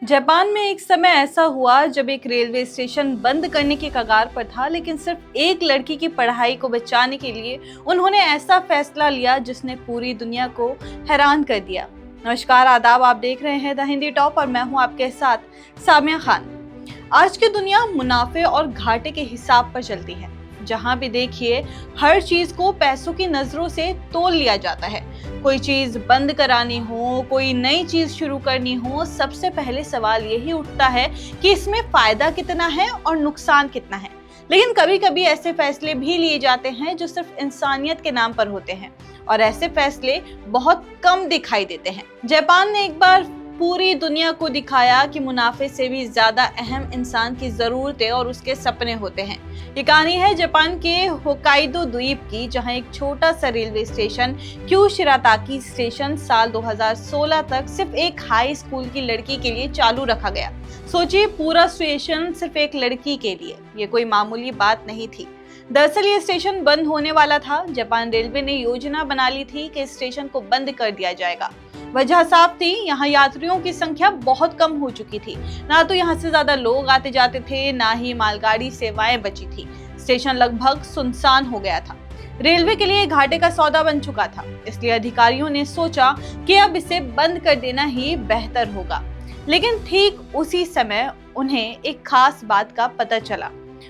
Japan में एक समय ऐसा हुआ जब एक रेलवे स्टेशन बंद करने की कगार पर था, लेकिन सिर्फ एक लड़की की पढ़ाई को बचाने के लिए उन्होंने ऐसा फैसला लिया जिसने पूरी दुनिया को हैरान कर दिया। नमस्कार, आदाब, आप देख रहे हैं द हिंदी टॉप और मैं हूं आपके साथ सामिया खान। आज की दुनिया मुनाफे और घाटे के हिसाब पर चलती है। जहां भी देखिए हर चीज को पैसों की नजरों से तोल लिया जाता है। कोई चीज बंद करानी हो, कोई नई चीज शुरू करनी हो, सबसे पहले सवाल यही उठता है कि इसमें फायदा कितना है और नुकसान कितना है। लेकिन कभी कभी ऐसे फैसले भी लिए जाते हैं जो सिर्फ इंसानियत के नाम पर होते हैं और ऐसे फैसले बहुत कम दिखाई देते हैं। जापान ने एक बार पूरी दुनिया को दिखाया कि मुनाफे से भी ज्यादा अहम इंसान की जरूरतें और उसके सपने होते हैं। ये कहानी है जापान के होक्काइडो द्वीप की, जहां एक छोटा सा रेलवे स्टेशन क्यूशिराताकी स्टेशन साल 2016 तक सिर्फ एक हाई स्कूल की लड़की के लिए चालू रखा गया। सोचिए, पूरा स्टेशन सिर्फ एक लड़की के लिए। ये कोई मामूली बात नहीं थी। दरअसल ये स्टेशन बंद होने वाला था। जापान रेलवे ने योजना बना ली थी कि स्टेशन को बंद कर दिया जाएगा। वजह साफ थी, यहाँ यात्रियों की संख्या बहुत कम हो चुकी थी। ना तो यहाँ से ज्यादा लोग आते जाते थे, ना ही मालगाड़ी सेवाएं बची थी। स्टेशन लगभग सुनसान हो गया था। रेलवे के लिए घाटे का सौदा बन चुका था, इसलिए अधिकारियों ने सोचा कि अब इसे बंद कर देना ही बेहतर होगा। लेकिन ठीक उसी समय उन्हें एक खास बात का पता चला।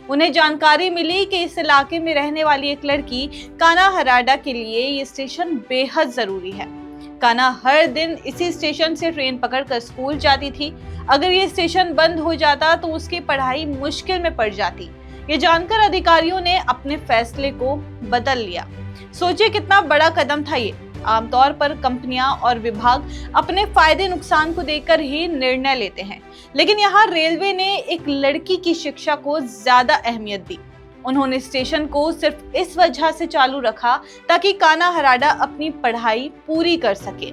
उन्हें जानकारी मिली कि इस इलाके में रहने वाली एक लड़की काना हराडा के लिए ये स्टेशन बेहद जरूरी है। काना हर दिन इसी स्टेशन से ट्रेन पकड़कर स्कूल जाती थी। अगर ये स्टेशन बंद हो जाता तो उसकी पढ़ाई मुश्किल में पड़ जाती। ये जानकर अधिकारियों ने अपने फैसले को बदल लिया। सोचिए कितना बड़ा कदम था ये। आमतौर पर कंपनियां और विभाग अपने फायदे नुकसान को देखकर ही निर्णय लेते हैं, लेकिन यहाँ रेलवे ने एक लड़की की शिक्षा को ज्यादा अहमियत दी। उन्होंने स्टेशन को सिर्फ इस वजह से चालू रखा ताकि काना हराडा अपनी पढ़ाई पूरी कर सके।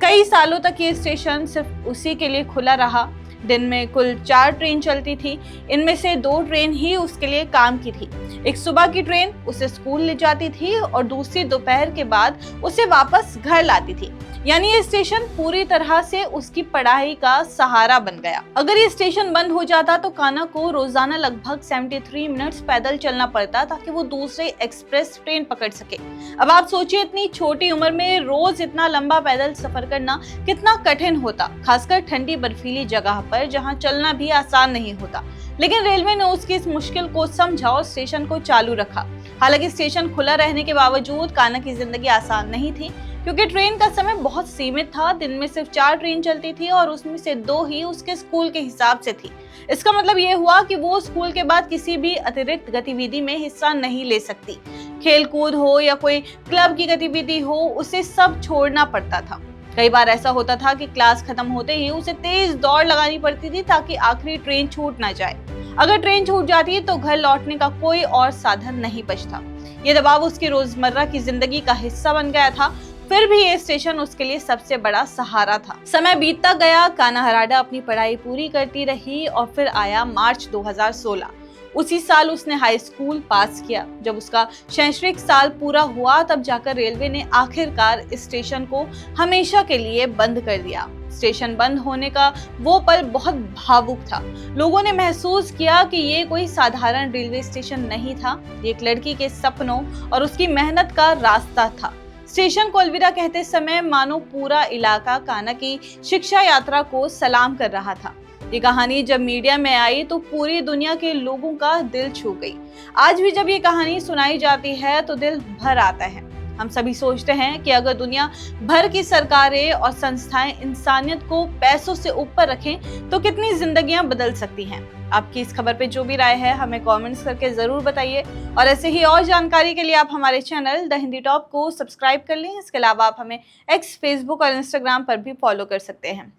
कई सालों तक ये स्टेशन सिर्फ उसी के लिए खुला रहा। दिन में कुल 4 ट्रेन चलती थी। इनमें से 2 ट्रेन ही उसके लिए काम की थी। एक सुबह की ट्रेन उसे स्कूल ले जाती थी और दूसरी दोपहर के बाद उसे वापस घर लाती थी। यानी ये स्टेशन पूरी तरह से उसकी पढ़ाई का सहारा बन गया। अगर ये स्टेशन बंद हो जाता तो काना को रोजाना लगभग 73 मिनट्स पैदल चलना पड़ता ताकि वो दूसरे एक्सप्रेस ट्रेन पकड़ सके। अब आप सोचिए, इतनी छोटी उम्र में रोज इतना लंबा पैदल सफर करना कितना कठिन होता, खासकर ठंडी बर्फीली जगह पर जहाँ चलना भी आसान नहीं होता। लेकिन रेलवे ने उसकी इस मुश्किल को समझा और स्टेशन को चालू रखा। हालांकि स्टेशन खुला रहने के बावजूद काना की जिंदगी आसान नहीं थी, क्योंकि ट्रेन का समय बहुत सीमित था। दिन में सिर्फ 4 ट्रेन चलती थी और उसमें से 2 ही उसके स्कूल के हिसाब से थी। इसका मतलब ये हुआ कि वो स्कूल के बाद किसी भी अतिरिक्त गतिविधि में हिस्सा नहीं ले सकती। खेल कूद हो या कोई क्लब की गतिविधि हो, उसे सब छोड़ना पड़ता था। कई बार ऐसा होता था कि क्लास खत्म होते ही उसे तेज दौड़ लगानी पड़ती थी ताकि आखिरी ट्रेन छूट ना जाए। अगर ट्रेन छूट जाती तो घर लौटने का कोई और साधन नहीं बचता। ये दबाव उसकी रोजमर्रा की जिंदगी का हिस्सा बन गया था। फिर भी ये स्टेशन उसके लिए सबसे बड़ा सहारा था। समय बीतता गया, काना हराडा अपनी पढ़ाई पूरी करती रही और फिर आया मार्च 2016। उसी साल उसने हाई स्कूल पास किया। जब उसका शैक्षणिक साल पूरा हुआ तब जाकर रेलवे ने आखिरकार इस स्टेशन को हमेशा के लिए बंद कर दिया। स्टेशन बंद होने का वो पल बहुत भावुक था। लोगों ने महसूस किया कि ये कोई साधारण रेलवे स्टेशन नहीं था, ये एक लड़की के सपनों और उसकी मेहनत का रास्ता था। स्टेशन को अलविदा कहते समय मानो पूरा इलाका काना की शिक्षा यात्रा को सलाम कर रहा था। ये कहानी जब मीडिया में आई तो पूरी दुनिया के लोगों का दिल छू गई। आज भी जब ये कहानी सुनाई जाती है तो दिल भर आता है। हम सभी सोचते हैं कि अगर दुनिया भर की सरकारें और संस्थाएं इंसानियत को पैसों से ऊपर रखें तो कितनी जिंदगियां बदल सकती हैं। आपकी इस खबर पे जो भी राय है हमें कमेंट्स करके जरूर बताइए और ऐसे ही और जानकारी के लिए आप हमारे चैनल द हिंदी टॉप को सब्सक्राइब कर लें। इसके अलावा आप हमें एक्स, फेसबुक और इंस्टाग्राम पर भी फॉलो कर सकते हैं।